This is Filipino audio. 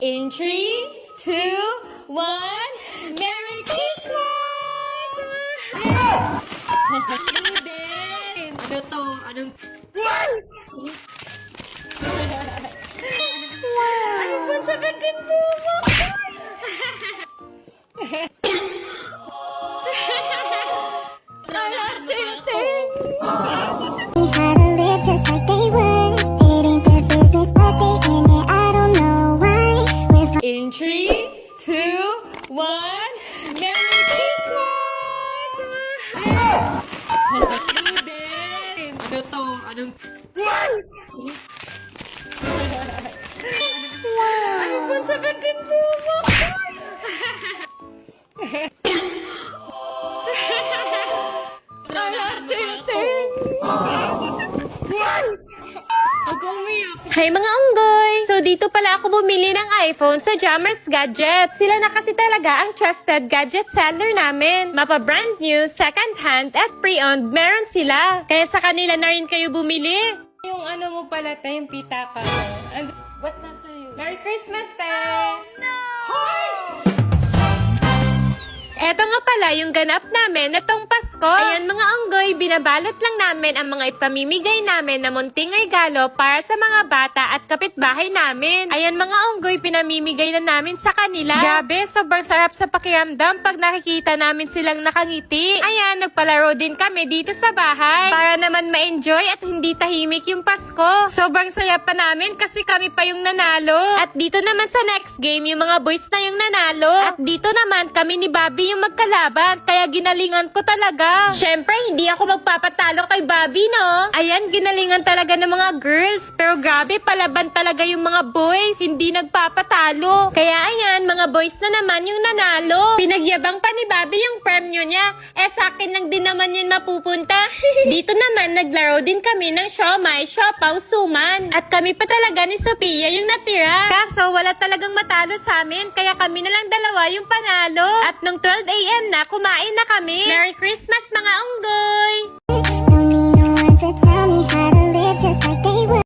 In 3, 2, 1, Merry Christmas! Ruben! Ano to? Anong... Ano po sa batin mo? How to live just like they would. It ain't their business, but they in it. I don't know why. We're In 3, 2, 1, Merry Christmas! Ruben! Ano to? Anong... Ano po sa batin mo? Hi mga unggoy! So dito pala ako bumili ng iPhone sa Jammers Gadgets. Sila na kasi talaga ang trusted gadget seller namin. Mapa brand new, second hand, at pre-owned meron sila. Kaya sa kanila na rin kayo bumili. Yung ano mo pala tayo, yung pitaka mo. Ba't nasa iyo? Merry Christmas, te! Eto nga pala yung ganap namin itong Pasko. Ayan mga unggoy, binabalot lang namin ang mga ipamimigay namin na munting regalo para sa mga bata at kapitbahay namin. Ayan mga unggoy, pinamimigay na namin sa kanila. Grabe, sobrang sarap sa pakiramdam pag nakikita namin silang nakangiti. Ayan, nagpalaro din kami dito sa bahay para naman ma-enjoy at hindi tahimik yung Pasko. Sobrang saya pa namin kasi kami pa yung nanalo. At dito naman sa next game, yung mga boys na yung nanalo. At dito naman kami ni Bobby yung magkalaban, kaya ginalingan ko talaga. Syempre, hindi ako magpapatalo kay Bobby, no? Ayan, ginalingan talaga ng mga girls. Pero grabe, palaban talaga yung mga boys. Hindi nagpapatalo. Kaya ayan, mga boys na naman yung nanalo. Pinagyabang pa ni Bobby yung premyo niya. Sa akin lang din naman yun mapupunta. Dito naman, naglaro din kami ng siomay, siopaw, suman. At kami pa talaga ni Sophia yung natira. Kaso, wala talagang matalo sa amin. Kaya kami na lang dalawa yung panalo. At nung 12 a.m. na, kumain na kami. Merry Christmas mga unggoy! don't need no one to tell me how